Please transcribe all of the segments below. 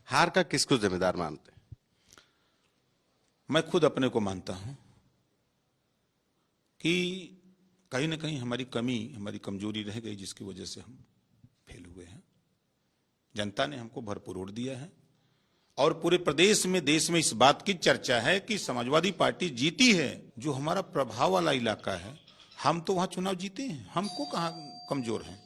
हार का किसको जिम्मेदार मानते हैं? मैं खुद अपने को मानता हूं कि कहीं ना कहीं हमारी कमी, हमारी कमजोरी रह गई, जिसकी वजह से हम फेल हुए हैं। जनता ने हमको भरपूर वोट दिया है और पूरे प्रदेश में, देश में इस बात की चर्चा है कि समाजवादी पार्टी जीती है। जो हमारा प्रभाव वाला इलाका है, हम तो वहां चुनाव जीते हैं, हमको कहां कमजोर हैं।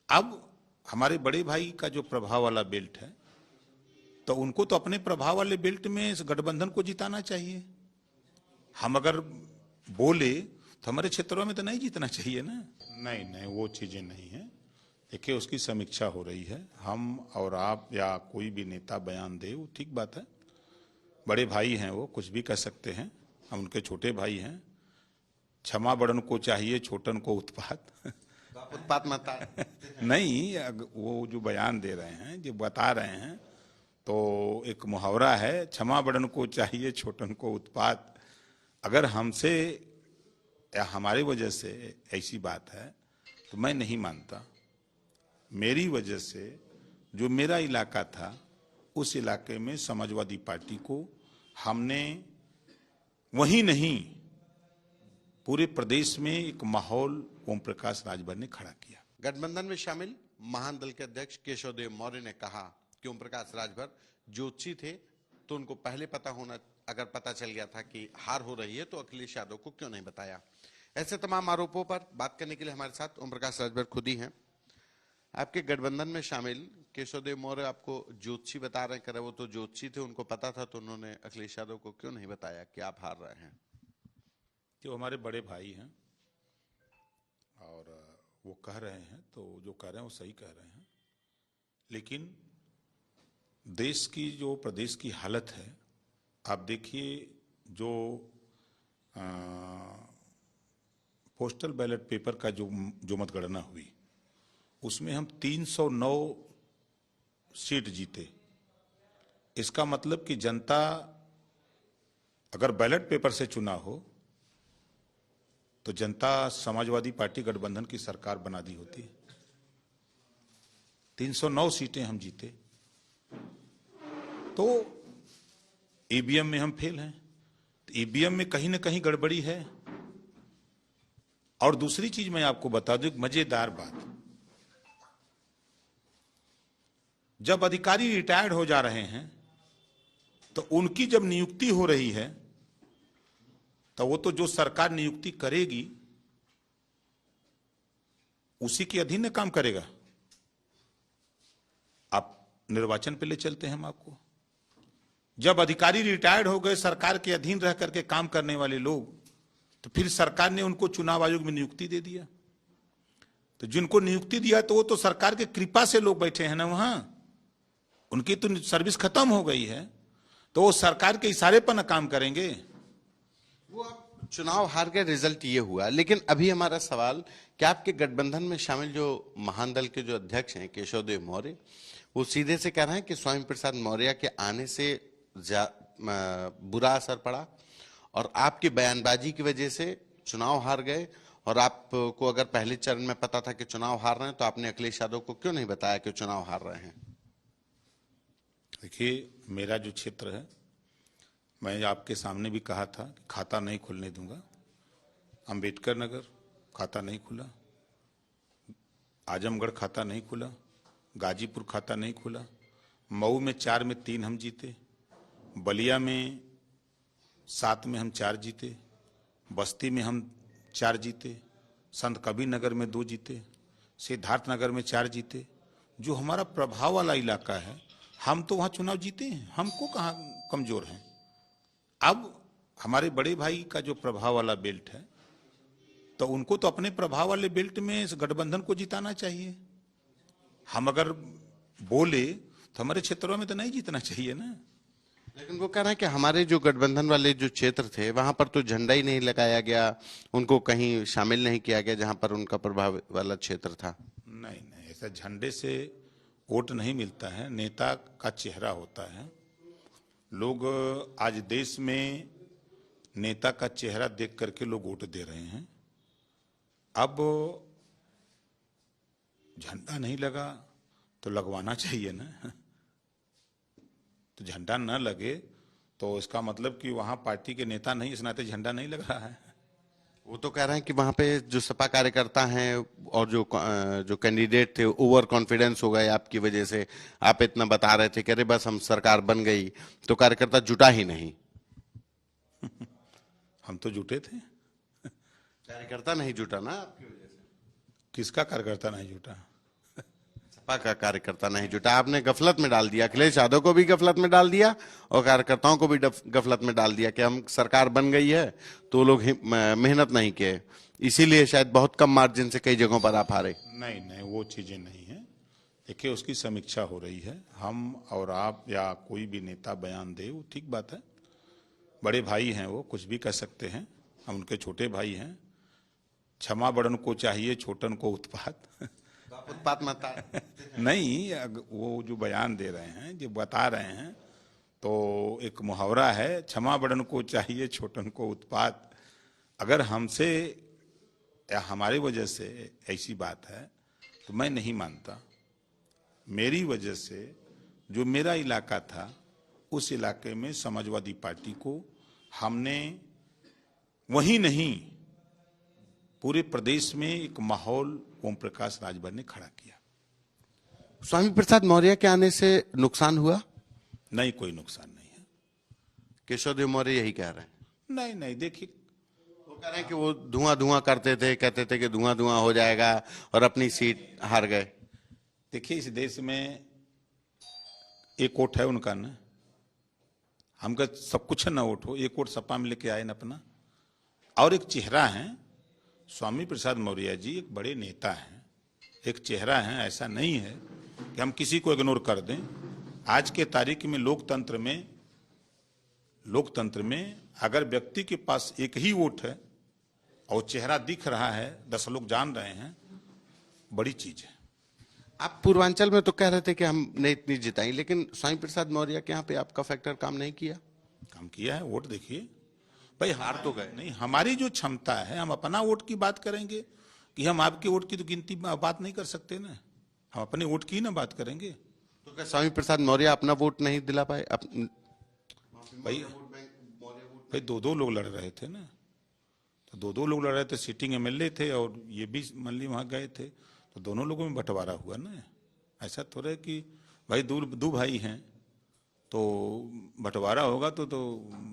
अब हमारे बड़े भाई का जो प्रभाव वाला बेल्ट है, तो उनको तो अपने प्रभाव वाले बेल्ट में इस गठबंधन को जिताना चाहिए। हम अगर बोले तो हमारे क्षेत्रों में तो नहीं जीतना चाहिए ना। नहीं नहीं, वो चीजें नहीं है। देखिए, उसकी समीक्षा हो रही है। हम और आप या कोई भी नेता बयान दे, वो ठीक बात है। बड़े भाई हैं, वो कुछ भी कह सकते हैं। हम उनके छोटे भाई हैं। क्षमा बड़न को चाहिए, छोटन को उत्पात। उत्पात मता नहीं, वो जो बयान दे रहे हैं, जो बता रहे हैं, तो एक मुहावरा है, क्षमा बड़न को चाहिए, छोटन को उत्पात। अगर हमसे या हमारी वजह से ऐसी बात है तो मैं नहीं मानता। मेरी वजह से जो मेरा इलाका था, उस इलाके में समाजवादी पार्टी को हमने वही नहीं, पूरे प्रदेश में एक माहौल ओम प्रकाश राजभर ने खड़ा किया। गठबंधन में शामिल महान दल के अध्यक्ष केशव देव मौर्य ने कहा कि ओम प्रकाश राजभर ज्योतिषी थे, तो उनको पहले पता होना, अगर पता चल गया था कि हार हो रही है तो अखिलेश यादव को क्यों नहीं बताया। ऐसे तमाम आरोपों पर बात करने के लिए हमारे साथ ओम प्रकाश राजभर खुद ही हैं। आपके गठबंधन में शामिल केशव देव मौर्य आपको ज्योतिषी बता रहे हैं, वो तो ज्योतिषी थे, उनको पता था, तो उन्होंने अखिलेश यादव को क्यों नहीं बताया कि आप हार रहे हैं? जो हमारे बड़े भाई हैं और वो कह रहे हैं, तो जो कह रहे हैं वो सही कह रहे हैं। लेकिन देश की, जो प्रदेश की हालत है, आप देखिए, जो पोस्टल बैलेट पेपर का जो मतगणना हुई, उसमें हम 309 सीट जीते। इसका मतलब कि जनता अगर बैलेट पेपर से चुना हो तो जनता समाजवादी पार्टी गठबंधन की सरकार बना दी होती। 309 सीटें हम जीते, तो ईवीएम में हम फेल हैं। तो ईवीएम में कहीं ना कहीं गड़बड़ी है। और दूसरी चीज मैं आपको बता दूं, एक मजेदार बात, जब अधिकारी रिटायर्ड हो जा रहे हैं तो उनकी जब नियुक्ति हो रही है, तो वो तो जो सरकार नियुक्ति करेगी उसी के अधीन काम करेगा। आप निर्वाचन पे ले चलते हैं हम आपको। जब अधिकारी रिटायर्ड हो गए, सरकार के अधीन रह करके काम करने वाले लोग, तो फिर सरकार ने उनको चुनाव आयोग में नियुक्ति दे दिया। तो जिनको नियुक्ति दिया तो वो तो सरकार के कृपा से लोग बैठे हैं ना वहां, उनकी तो सर्विस खत्म हो गई है, तो वो सरकार के इशारे पर ना काम करेंगे। वो चुनाव हार के रिजल्ट ये हुआ। लेकिन अभी हमारा सवाल, क्या आपके गठबंधन में शामिल जो महान दल के जो अध्यक्ष हैं केशव देव मौर्य, वो सीधे से कह रहे हैं कि स्वामी प्रसाद मौर्य के आने से बुरा असर पड़ा और आपकी बयानबाजी की वजह से चुनाव हार गए, और आपको अगर पहले चरण में पता था कि चुनाव हार रहे हैं तो आपने अखिलेश यादव को क्यों नहीं बताया कि चुनाव हार रहे हैं? देखिए, मेरा जो क्षेत्र है, मैं आपके सामने भी कहा था कि खाता नहीं खुलने दूंगा। अंबेडकर नगर खाता नहीं खुला, आजमगढ़ खाता नहीं खुला, गाजीपुर खाता नहीं खुला, मऊ में 4 में 3 हम जीते, बलिया में 7 में हम 4 जीते, बस्ती में हम 4 जीते, संत कबीर नगर में 2 जीते, सिद्धार्थ नगर में 4 जीते। जो हमारा प्रभाव वाला इलाका है, हम तो वहां चुनाव जीते हैं, हमको कहां कमजोर हैं। अब हमारे बड़े भाई का जो प्रभाव वाला बेल्ट है, तो उनको तो अपने प्रभाव वाले बेल्ट में इस गठबंधन को जिताना चाहिए। हम अगर बोले तो हमारे क्षेत्रों में तो नहीं जीतना चाहिए ना। लेकिन वो कह रहे हैं कि हमारे जो गठबंधन वाले जो क्षेत्र थे वहां पर तो झंडा ही नहीं लगाया गया, उनको कहीं शामिल नहीं किया गया जहां पर उनका प्रभाव वाला क्षेत्र था। नहीं नहीं, ऐसा झंडे से वोट नहीं मिलता है, नेता का चेहरा होता है। लोग आज देश में नेता का चेहरा देख करके लोग वोट दे रहे हैं। अब झंडा नहीं लगा तो लगवाना चाहिए ना। तो झंडा न लगे तो इसका मतलब कि वहां पार्टी के नेता नहीं, इस नाते झंडा नहीं लग रहा है। वो तो कह रहे हैं कि वहां पे जो सपा कार्यकर्ता हैं और जो कैंडिडेट थे ओवर कॉन्फिडेंस हो गए आपकी वजह से। आप इतना बता रहे थे कि अरे बस हम सरकार बन गई तो कार्यकर्ता जुटा ही नहीं। हम तो जुटे थे। कार्यकर्ता नहीं जुटा ना आपकी वजह से। किसका कार्यकर्ता नहीं जुटा? सपा का कार्यकर्ता नहीं जुटा। आपने गफलत में डाल दिया, अखिलेश यादव को भी गफलत में डाल दिया और कार्यकर्ताओं को भी गफलत में डाल दिया कि हम सरकार बन गई है तो लोग मेहनत नहीं किए, इसीलिए शायद बहुत कम मार्जिन से कई जगहों पर आप हारे। नहीं नहीं, वो चीजें नहीं है। देखिए, उसकी समीक्षा हो रही है। हम और आप या कोई भी नेता बयान दे, वो ठीक बात है। बड़े भाई हैं, वो कुछ भी कह सकते हैं। हम उनके छोटे भाई हैं। क्षमा बड़न को चाहिए, छोटन को उत्पात। उत्पात मत नहीं, वो जो बयान दे रहे हैं, जो बता रहे हैं, तो एक मुहावरा है, क्षमा बड़न को चाहिए, छोटन को उत्पात। अगर हमसे या हमारी वजह से ऐसी बात है तो मैं नहीं मानता। मेरी वजह से जो मेरा इलाका था, उस इलाके में समाजवादी पार्टी को हमने वहीं नहीं, पूरे प्रदेश में एक माहौल ओम प्रकाश राजभर ने खड़ा किया। स्वामी प्रसाद मौर्य के आने से नुकसान हुआ? नहीं, कोई नुकसान नहीं है। केशव देव मौर्य यही कह रहे हैं। नहीं नहीं, देखिए, वो कह रहे हैं कि वो धुआं धुआं करते थे, कहते थे कि धुआं धुआं हो जाएगा और अपनी सीट हार गए। देखिए, इस देश में एक वोट है उनका ना, हमका सब कुछ है ना वोट हो, एक वोट सपा में लेके आए ना अपना। और एक चेहरा है, स्वामी प्रसाद मौर्य जी एक बड़े नेता हैं, एक चेहरा है। ऐसा नहीं है कि हम किसी को इग्नोर कर दें। आज के तारीख में लोकतंत्र में अगर व्यक्ति के पास एक ही वोट है और चेहरा दिख रहा है, 10 लोग जान रहे हैं, बड़ी चीज है। आप पूर्वांचल में तो कह रहे थे कि हमने इतनी जिताई, लेकिन स्वामी प्रसाद मौर्य के यहाँ पे आपका फैक्टर काम नहीं किया? काम किया है। वोट देखिए भाई, हार तो गए नहीं। हमारी जो क्षमता है, हम अपना वोट की बात करेंगे कि हम आपके वोट की तो गिनती में बात नहीं कर सकते ना। हम अपने वोट की ना बात करेंगे। तो क्या स्वामी प्रसाद मौर्य अपना वोट नहीं दिला पाए? भाई 2-2 लोग लड़ रहे थे ना, तो 2-2 लोग लड़ रहे थे। सिटिंग एमएलए थे और ये भी मान ली वहां गए थे, तो दोनों लोगों में बंटवारा हुआ ना। ऐसा थोड़ा है कि भाई दो भाई हैं तो बंटवारा होगा तो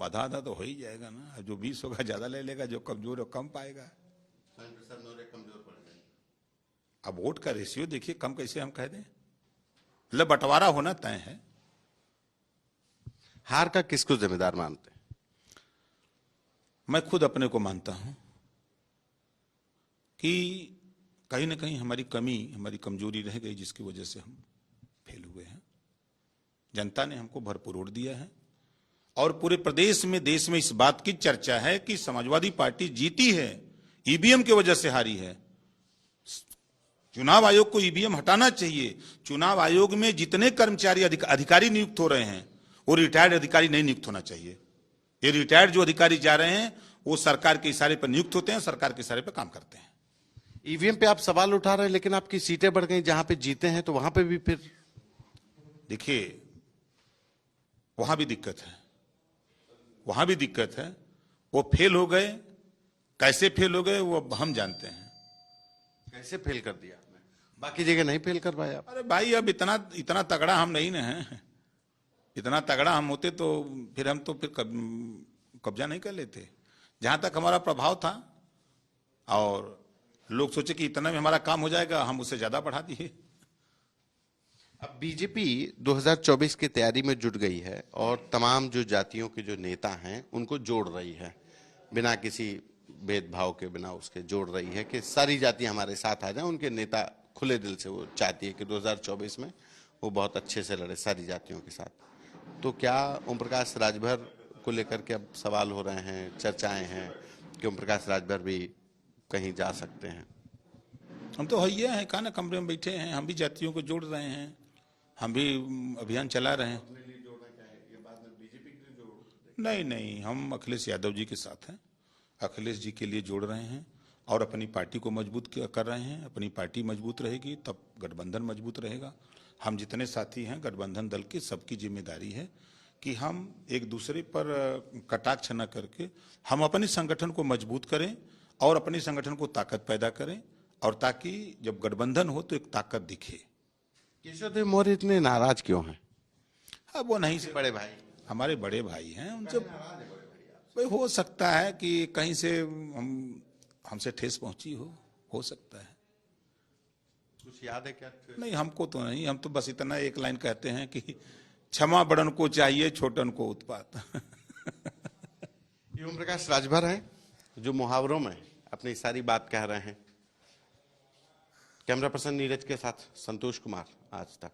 आधा आधा तो हो ही जाएगा ना। जो 20 होगा ज्यादा ले लेगा, जो कमजोर है कम पाएगा। अब वोट का रेशियो देखिए, कम कैसे हम कह दें। मतलब बंटवारा होना तय है। हार का किसको जिम्मेदार मानते हैं? मैं खुद अपने को मानता हूं कि कहीं ना कहीं हमारी कमी, हमारी कमजोरी रह गई, जिसकी वजह से हम फेल हुए हैं। जनता ने हमको भरपूर वोट दिया है और पूरे प्रदेश में, देश में इस बात की चर्चा है कि समाजवादी पार्टी जीती है, ईवीएम की वजह से हारी है। चुनाव आयोग को ईवीएम हटाना चाहिए। चुनाव आयोग में जितने कर्मचारी अधिकारी नियुक्त हो रहे हैं, वो रिटायर्ड अधिकारी नहीं नियुक्त होना चाहिए। ये रिटायर्ड जो अधिकारी जा रहे हैं, वो सरकार के इशारे पर नियुक्त होते हैं, सरकार के इशारे पर काम करते हैं। ईवीएम पे आप सवाल उठा रहे हैं, लेकिन आपकी सीटें बढ़ गई। जहां पे जीते हैं तो वहां पे भी फिर देखिए, वहां भी दिक्कत है, वहां भी दिक्कत है। वो फेल हो गए, कैसे फेल हो गए वो अब हम जानते हैं। कैसे फेल कर दिया आपने? बाकी जगह नहीं फेल कर पाए आप? अरे भाई, अब इतना तगड़ा हम नहीं ना हैं। इतना तगड़ा हम होते तो फिर हम तो फिर कब्जा नहीं कर लेते। जहां तक हमारा प्रभाव था और लोग सोचे कि इतना में हमारा काम हो जाएगा, हम उससे ज्यादा बढ़ा दिए। अब बीजेपी 2024 की तैयारी में जुट गई है और तमाम जो जातियों के जो नेता हैं उनको जोड़ रही है, बिना किसी भेदभाव के, बिना उसके जोड़ रही है कि सारी जातियां हमारे साथ आ जाएं। उनके नेता खुले दिल से वो चाहती है कि 2024 में वो बहुत अच्छे से लड़े सारी जातियों के साथ। तो क्या ओम प्रकाश राजभर को लेकर के अब सवाल हो रहे हैं, चर्चाएं हैं कि ओम प्रकाश राजभर भी कहीं जा सकते हैं? हम तो हैया हैं, कहा ना, कमरे में बैठे हैं। हम भी जातियों को जोड़ रहे हैं, हम भी अभियान चला रहे हैं। नहीं नहीं, हम अखिलेश यादव जी के साथ हैं, अखिलेश जी के लिए जोड़ रहे हैं और अपनी पार्टी को मजबूत कर रहे हैं। अपनी पार्टी मजबूत रहेगी तब गठबंधन मजबूत रहेगा। हम जितने साथी हैं गठबंधन दल के, सबकी जिम्मेदारी है कि हम एक दूसरे पर कटाक्ष न करके हम अपने संगठन को मजबूत करें और अपने संगठन को ताकत पैदा करें, और ताकि जब गठबंधन हो तो एक ताकत दिखे। केशव देव मौर्य इतने नाराज क्यों हैं? अब वो नहीं से बड़े भाई हमारे बड़े भाई हैं, उनसे भाई हो सकता है कि कहीं से हमसे ठेस पहुंची हो सकता है। कुछ याद है क्या? नहीं, हमको तो नहीं, हम तो बस इतना एक लाइन कहते हैं कि क्षमा बड़न को चाहिए, छोटन को उत्पात। ये ओम प्रकाश राजभर हैं जो मुहावरों में अपनी सारी बात कह रहे हैं। कैमरा पर्सन नीरज के साथ संतोष कुमार, आज तक।